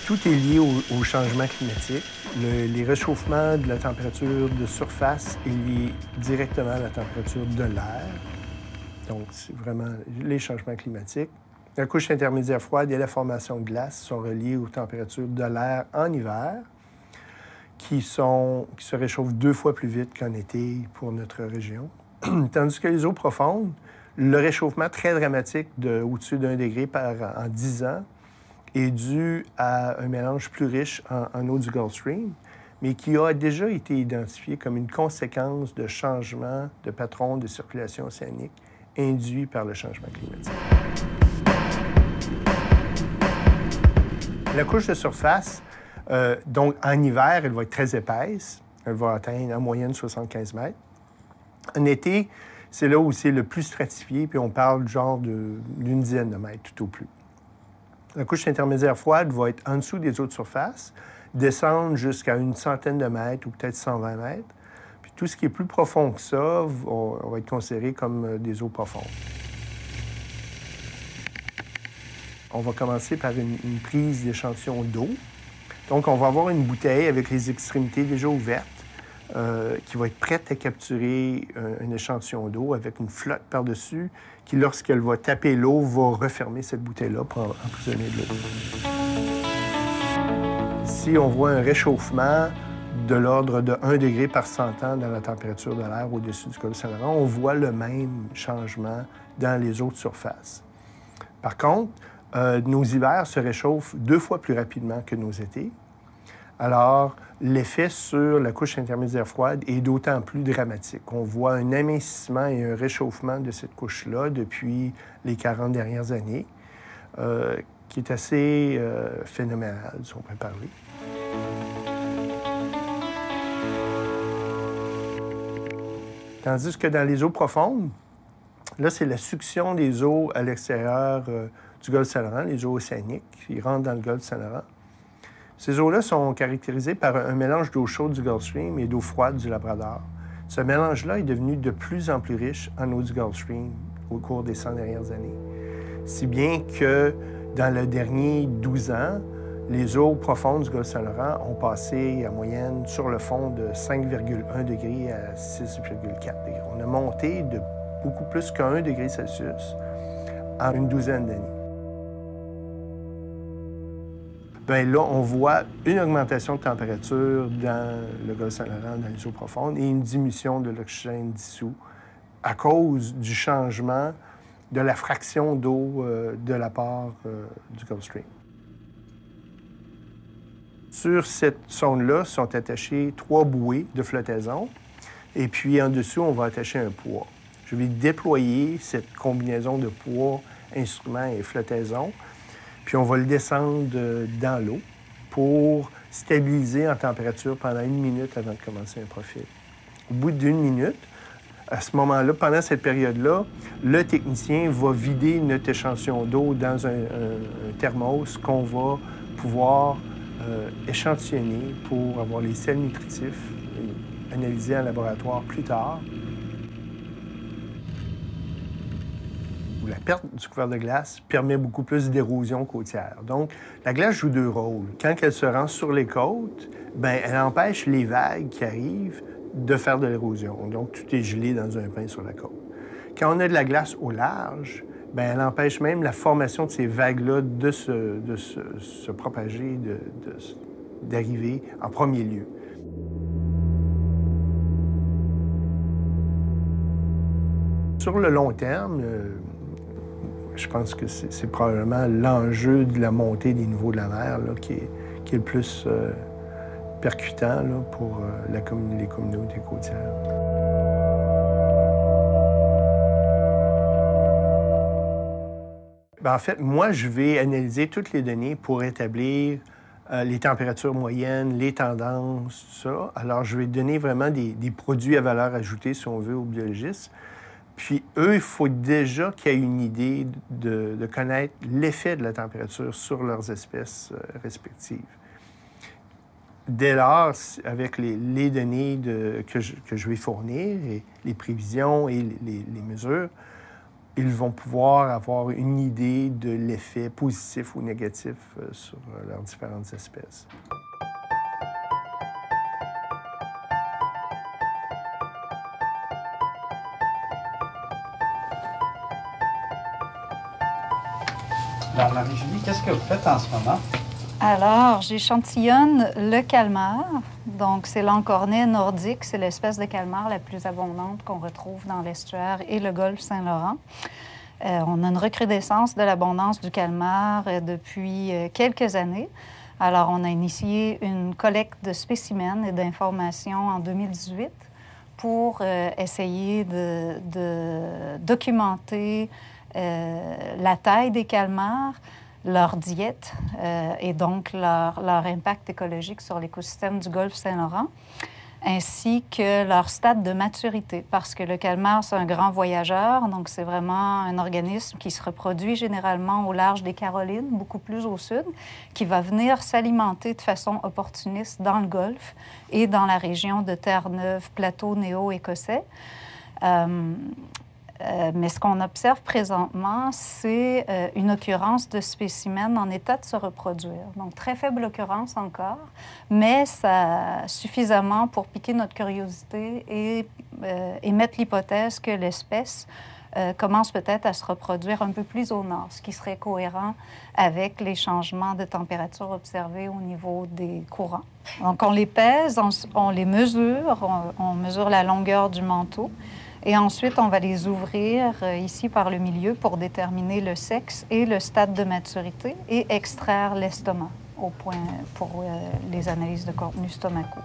Tout est lié au changement climatique. Les réchauffements de la température de surface est lié directement à la température de l'air. Donc, c'est vraiment les changements climatiques. La couche intermédiaire froide et la formation de glace sont reliées aux températures de l'air en hiver, qui se réchauffent 2 fois plus vite qu'en été pour notre région. Tandis que les eaux profondes, le réchauffement très dramatique de au-dessus d'1 degré en 10 ans est dû à un mélange plus riche en eau du Gulf Stream, mais qui a déjà été identifié comme une conséquence de changements de patron de circulation océanique induits par le changement climatique. La couche de surface, donc en hiver, elle va être très épaisse. Elle va atteindre en moyenne 75 mètres. En été, c'est là où c'est le plus stratifié, puis on parle genre d'une dizaine de mètres tout au plus. La couche intermédiaire froide va être en dessous des eaux de surface, descendre jusqu'à une centaine de mètres ou peut-être 120 mètres. Puis tout ce qui est plus profond que ça va être considéré comme des eaux profondes. On va commencer par une prise d'échantillon d'eau. Donc, on va avoir une bouteille avec les extrémités déjà ouvertes qui va être prête à capturer un échantillon d'eau avec une flotte par-dessus qui, lorsqu'elle va taper l'eau, va refermer cette bouteille-là pour emprisonner de l'eau. Si on voit un réchauffement de l'ordre de 1 degré par 100 ans dans la température de l'air au-dessus du golfe Saint-Laurent, on voit le même changement dans les eaux de surface. Par contre, nos hivers se réchauffent 2 fois plus rapidement que nos étés. Alors, l'effet sur la couche intermédiaire froide est d'autant plus dramatique. On voit un amincissement et un réchauffement de cette couche-là depuis les 40 dernières années, qui est assez phénoménal, si on peut parler. Tandis que dans les eaux profondes, là, c'est la succion des eaux à l'extérieur du golfe Saint-Laurent, les eaux océaniques qui rentrent dans le golfe Saint-Laurent. Ces eaux-là sont caractérisées par un mélange d'eau chaude du Gulf Stream et d'eau froide du Labrador. Ce mélange-là est devenu de plus en plus riche en eau du Gulf Stream au cours des 100 dernières années. Si bien que dans les derniers 12 ans, les eaux profondes du Golfe Saint-Laurent ont passé en moyenne sur le fond de 5,1 degrés à 6,4 degrés. On a monté de beaucoup plus qu'1 degré Celsius en une douzaine d'années. Bien là, on voit une augmentation de température dans le Golfe Saint-Laurent, dans les eaux profondes, et une diminution de l'oxygène dissous à cause du changement de la fraction d'eau de la part du Gulf Stream. Sur cette sonde-là sont attachées 3 bouées de flottaison, et puis en dessous, on va attacher un poids. Je vais déployer cette combinaison de poids, instruments et flottaison, puis on va le descendre dans l'eau pour stabiliser en température pendant 1 minute avant de commencer un profil. Au bout d'1 minute, à ce moment-là, pendant cette période-là, le technicien va vider notre échantillon d'eau dans un thermos qu'on va pouvoir échantillonner pour avoir les sels nutritifs analysés en laboratoire plus tard. ou la perte du couvert de glace permet beaucoup plus d'érosion côtière. Donc, la glace joue deux rôles. Quand elle se rend sur les côtes, bien, elle empêche les vagues qui arrivent de faire de l'érosion. Donc, tout est gelé dans un pain sur la côte. Quand on a de la glace au large, bien, elle empêche même la formation de ces vagues-là de se propager, d'arriver en premier lieu. Sur le long terme, je pense que c'est probablement l'enjeu de la montée des niveaux de la mer là, qui est le plus percutant là, pour les communautés côtières. Bien, en fait, moi, je vais analyser toutes les données pour établir les températures moyennes, les tendances, tout ça. Alors, je vais donner vraiment des produits à valeur ajoutée, si on veut, aux biologistes. Puis, eux, il faut déjà qu'ils aient une idée de connaître l'effet de la température sur leurs espèces respectives. Dès lors, avec les données que je vais fournir, et les prévisions et les mesures, ils vont pouvoir avoir une idée de l'effet positif ou négatif sur leurs différentes espèces. Alors, Marie-Julie, qu'est-ce que vous faites en ce moment? Alors, j'échantillonne le calmar. Donc, c'est l'encornet nordique. C'est l'espèce de calmar la plus abondante qu'on retrouve dans l'estuaire et le golfe Saint-Laurent. On a une recrudescence de l'abondance du calmar depuis quelques années. Alors, on a initié une collecte de spécimens et d'informations en 2018 pour essayer de documenter la taille des calmars, leur diète et donc leur impact écologique sur l'écosystème du golfe Saint-Laurent, ainsi que leur stade de maturité, parce que le calmar, c'est un grand voyageur, donc c'est vraiment un organisme qui se reproduit généralement au large des Carolines, beaucoup plus au sud, qui va venir s'alimenter de façon opportuniste dans le golfe et dans la région de Terre-Neuve, plateau néo-écossais. Mais ce qu'on observe présentement, c'est une occurrence de spécimens en état de se reproduire. Donc, très faible occurrence encore, mais ça suffisamment pour piquer notre curiosité et émettre l'hypothèse que l'espèce commence peut-être à se reproduire un peu plus au nord, ce qui serait cohérent avec les changements de température observés au niveau des courants. Donc, on les pèse, on les mesure, on mesure la longueur du manteau. Et ensuite, on va les ouvrir ici par le milieu pour déterminer le sexe et le stade de maturité et extraire l'estomac au point pour les analyses de contenu stomacaux.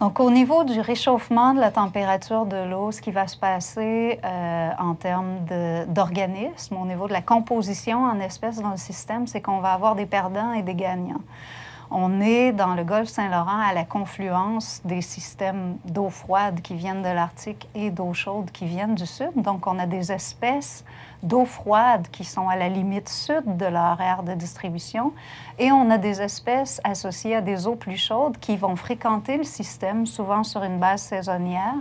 Donc, au niveau du réchauffement de la température de l'eau, ce qui va se passer en termes d'organismes, au niveau de la composition en espèces dans le système, c'est qu'on va avoir des perdants et des gagnants. On est dans le golfe Saint-Laurent à la confluence des systèmes d'eau froide qui viennent de l'Arctique et d'eau chaude qui viennent du sud. Donc, on a des espèces d'eau froide qui sont à la limite sud de leur aire de distribution et on a des espèces associées à des eaux plus chaudes qui vont fréquenter le système, souvent sur une base saisonnière,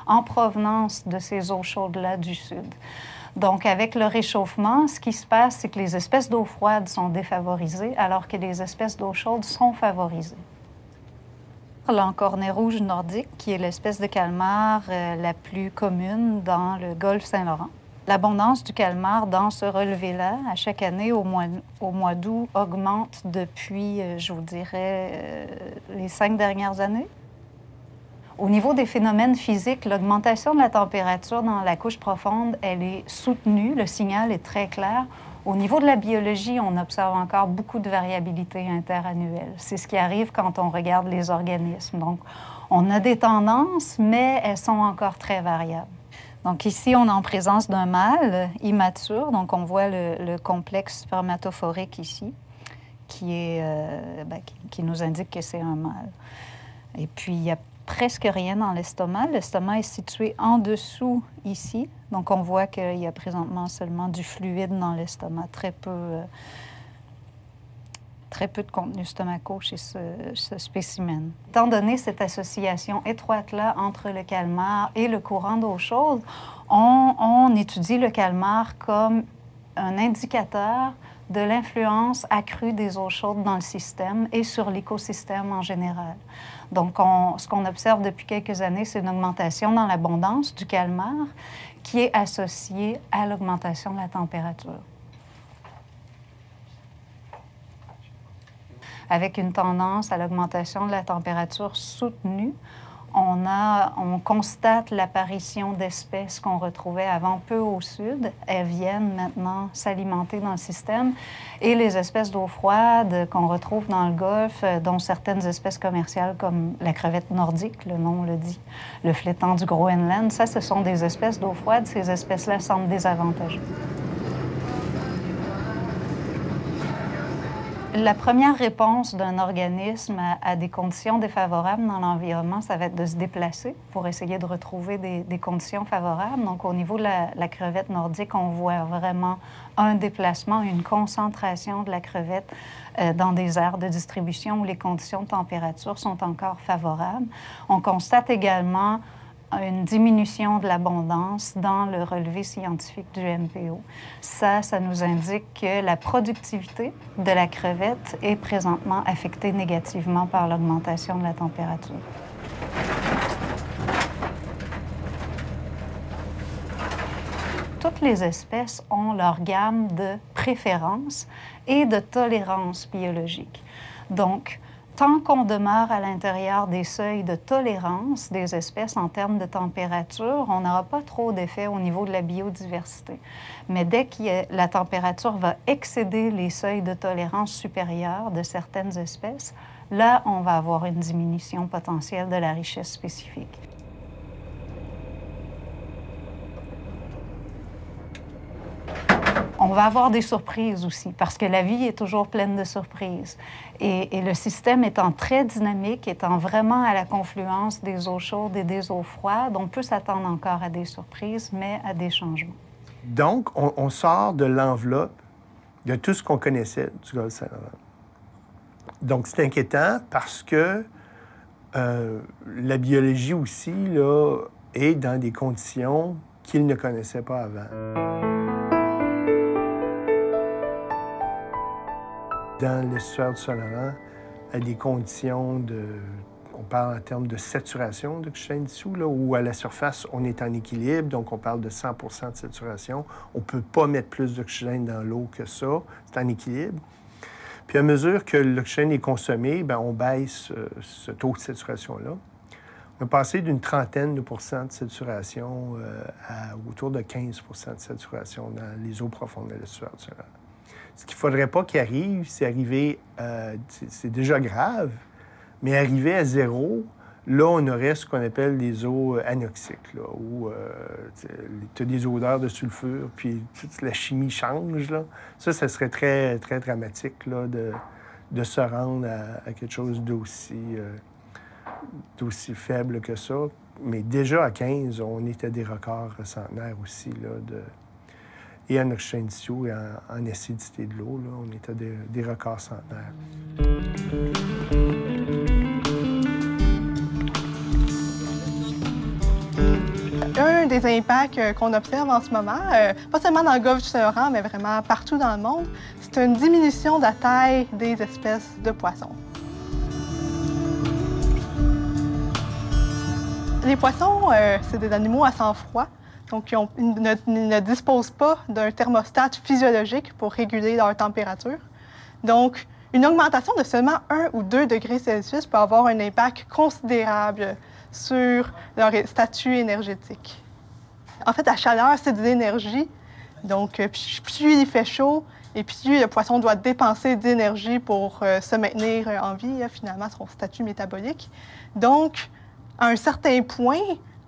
en provenance de ces eaux chaudes-là du sud. Donc, avec le réchauffement, ce qui se passe, c'est que les espèces d'eau froide sont défavorisées, alors que les espèces d'eau chaude sont favorisées. L'encornet rouge nordique, qui est l'espèce de calmar la plus commune dans le golfe Saint-Laurent. L'abondance du calmar dans ce relevé-là, à chaque année, au mois d'août, augmente depuis, je vous dirais, les 5 dernières années. Au niveau des phénomènes physiques, l'augmentation de la température dans la couche profonde, elle est soutenue, le signal est très clair. Au niveau de la biologie, on observe encore beaucoup de variabilité interannuelle. C'est ce qui arrive quand on regarde les organismes. Donc, on a des tendances, mais elles sont encore très variables. Donc ici, on est en présence d'un mâle immature. Donc, on voit le complexe spermatophorique ici, qui nous indique que c'est un mâle. Et puis, il y a presque rien dans l'estomac. L'estomac est situé en dessous ici. Donc, on voit qu'il y a présentement seulement du fluide dans l'estomac, très peu très peu de contenu stomacaux chez ce spécimen. Étant donné cette association étroite-là entre le calmar et le courant d'eau chaude, on étudie le calmar comme un indicateur de l'influence accrue des eaux chaudes dans le système et sur l'écosystème en général. Donc, ce qu'on observe depuis quelques années, c'est une augmentation dans l'abondance du calmar qui est associée à l'augmentation de la température. Avec une tendance à l'augmentation de la température soutenue, on constate l'apparition d'espèces qu'on retrouvait avant peu au sud. Elles viennent maintenant s'alimenter dans le système. Et les espèces d'eau froide qu'on retrouve dans le Golfe, dont certaines espèces commerciales comme la crevette nordique, le nom le dit, le flétan du Groenland, ça, ce sont des espèces d'eau froide. Ces espèces-là semblent désavantagées. La première réponse d'un organisme à des conditions défavorables dans l'environnement, ça va être de se déplacer pour essayer de retrouver des conditions favorables. Donc, au niveau de la crevette nordique, on voit vraiment un déplacement, une concentration de la crevette dans des aires de distribution où les conditions de température sont encore favorables. On constate également une diminution de l'abondance dans le relevé scientifique du MPO. Ça nous indique que la productivité de la crevette est présentement affectée négativement par l'augmentation de la température. Toutes les espèces ont leur gamme de préférences et de tolérance biologique. Donc, tant qu'on demeure à l'intérieur des seuils de tolérance des espèces en termes de température, on n'aura pas trop d'effet au niveau de la biodiversité. Mais dès que la température va excéder les seuils de tolérance supérieurs de certaines espèces, là, on va avoir une diminution potentielle de la richesse spécifique. On va avoir des surprises aussi, parce que la vie est toujours pleine de surprises. Et le système étant très dynamique, étant vraiment à la confluence des eaux chaudes et des eaux froides, on peut s'attendre encore à des surprises, mais à des changements. Donc, on sort de l'enveloppe de tout ce qu'on connaissait du golfe Saint-Laurent. Donc, c'est inquiétant parce que la biologie aussi là, est dans des conditions qu'ils ne connaissaient pas avant. Dans l'estuaire du Saint-Laurent, à des conditions on parle en termes de saturation d'oxygène dissous, là, où à la surface, on est en équilibre, donc on parle de 100 de saturation. On ne peut pas mettre plus d'oxygène dans l'eau que ça, c'est en équilibre. Puis à mesure que l'oxygène est consommé, bien, on baisse ce taux de saturation-là. On a passé d'une trentaine de pourcents de saturation à autour de 15 de saturation dans les eaux profondes de l'estuaire du Saint-Laurent. Ce qu'il ne faudrait pas qu'il arrive, c'est arriver, c'est déjà grave, mais arriver à zéro, là, on aurait ce qu'on appelle des eaux anoxiques, là, où tu as des odeurs de sulfure, puis toute la chimie change. Là. Ça serait très, très dramatique là, de se rendre à quelque chose d'aussi faible que ça. Mais déjà à 15, on est à des records centenaires aussi, là, et en oxygène dissous et en acidité de l'eau, on est à des records centenaires. Un des impacts qu'on observe en ce moment, pas seulement dans le golfe du Saint-Laurent, mais vraiment partout dans le monde, c'est une diminution de la taille des espèces de poissons. Les poissons, c'est des animaux à sang froid. Donc, ils ne disposent pas d'un thermostat physiologique pour réguler leur température. Donc, une augmentation de seulement 1 ou 2 degrés Celsius peut avoir un impact considérable sur leur statut énergétique. En fait, la chaleur, c'est de l'énergie. Donc, plus il fait chaud et plus le poisson doit dépenser d'énergie pour se maintenir en vie, finalement, son statut métabolique. Donc, à un certain point,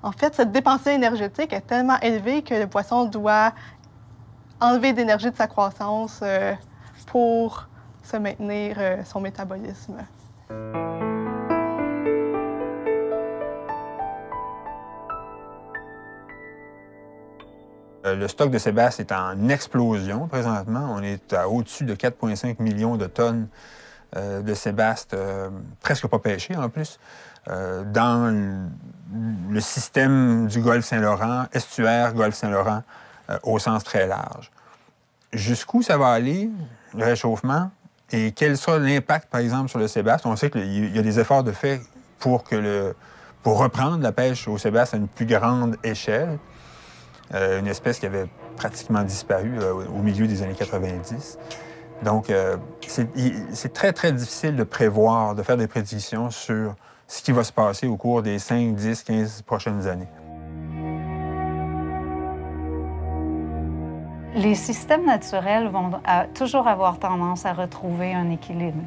en fait, cette dépense énergétique est tellement élevée que le poisson doit enlever d'énergie de sa croissance pour se maintenir son métabolisme. Le stock de sébaste est en explosion présentement. On est à au-dessus de 4,5 millions de tonnes de sébaste presque pas pêchés en plus, dans le système du golfe Saint-Laurent, estuaire golfe Saint-Laurent, au sens très large. Jusqu'où ça va aller, le réchauffement, et quel sera l'impact, par exemple, sur le sébaste? On sait qu'il y a des efforts de fait pour reprendre la pêche au sébaste à une plus grande échelle, une espèce qui avait pratiquement disparu au milieu des années 90. Donc, c'est très, très difficile de prévoir, de faire des prédictions sur ce qui va se passer au cours des 5, 10, 15 prochaines années. Les systèmes naturels vont toujours avoir tendance à retrouver un équilibre.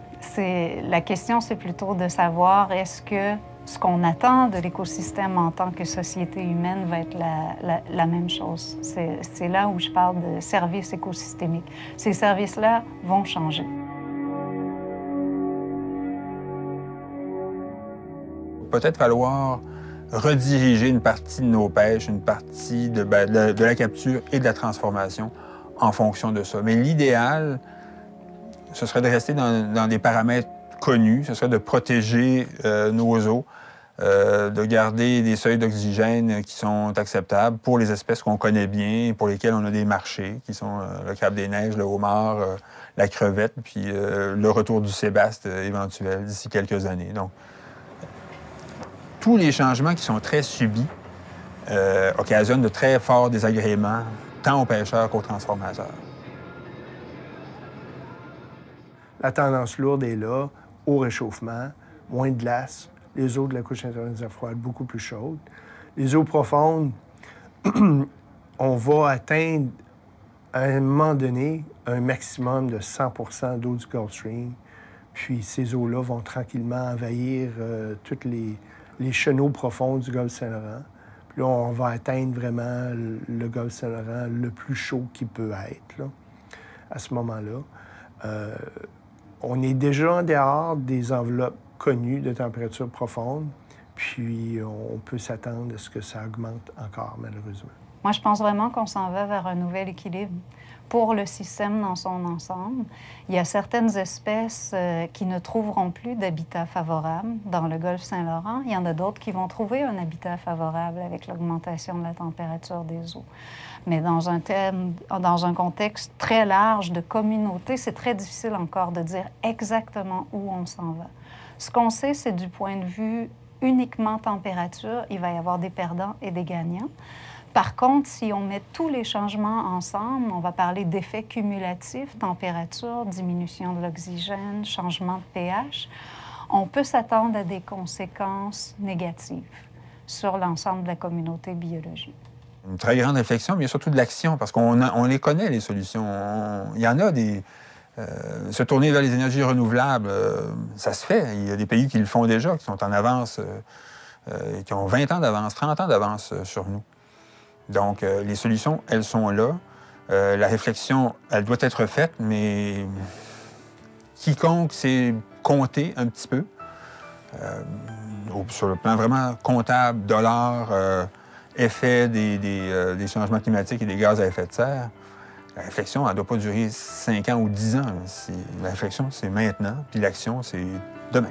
La question, c'est plutôt de savoir est-ce que ce qu'on attend de l'écosystème en tant que société humaine va être la même chose. C'est là où je parle de services écosystémiques. Ces services-là vont changer. Peut-être falloir rediriger une partie de nos pêches, une partie de la capture et de la transformation en fonction de ça. Mais l'idéal, ce serait de rester dans des paramètres connus, ce serait de protéger nos eaux, de garder des seuils d'oxygène qui sont acceptables pour les espèces qu'on connaît bien, pour lesquelles on a des marchés, qui sont le crabe des neiges, le homard, la crevette, puis le retour du sébaste éventuel d'ici quelques années. Donc, tous les changements qui sont très subis occasionnent de très forts désagréments, tant aux pêcheurs qu'aux transformateurs. La tendance lourde est là, au réchauffement, moins de glace, les eaux de la couche intermédiaire froide beaucoup plus chaudes. Les eaux profondes, on va atteindre à un moment donné un maximum de 100 % d'eau du Gulf Stream. Puis ces eaux-là vont tranquillement envahir toutes les chenaux profonds du Golfe Saint-Laurent. Puis là, on va atteindre vraiment le Golfe Saint-Laurent le plus chaud qu'il peut être, là, à ce moment-là. On est déjà en dehors des enveloppes connues de température profonde, puis on peut s'attendre à ce que ça augmente encore, malheureusement. Moi, je pense vraiment qu'on s'en va vers un nouvel équilibre pour le système dans son ensemble. Il y a certaines espèces qui ne trouveront plus d'habitat favorable dans le Golfe Saint-Laurent. Il y en a d'autres qui vont trouver un habitat favorable avec l'augmentation de la température des eaux. Mais dans un contexte très large de communauté, c'est très difficile encore de dire exactement où on s'en va. Ce qu'on sait, c'est du point de vue uniquement température, il va y avoir des perdants et des gagnants. Par contre, si on met tous les changements ensemble, on va parler d'effets cumulatifs, température, diminution de l'oxygène, changement de pH, on peut s'attendre à des conséquences négatives sur l'ensemble de la communauté biologique. Une très grande réflexion, mais il y a surtout de l'action, parce qu'on les connaît, les solutions. Il y en a des... se tourner vers les énergies renouvelables, ça se fait. Il y a des pays qui le font déjà, qui sont en avance, qui ont 20 ans d'avance, 30 ans d'avance sur nous. Donc, les solutions, elles sont là. La réflexion, elle doit être faite, mais quiconque sait compter un petit peu, sur le plan vraiment comptable, dollars, effet des changements climatiques et des gaz à effet de serre, la réflexion, elle ne doit pas durer 5 ans ou 10 ans. La réflexion, c'est maintenant, puis l'action, c'est demain.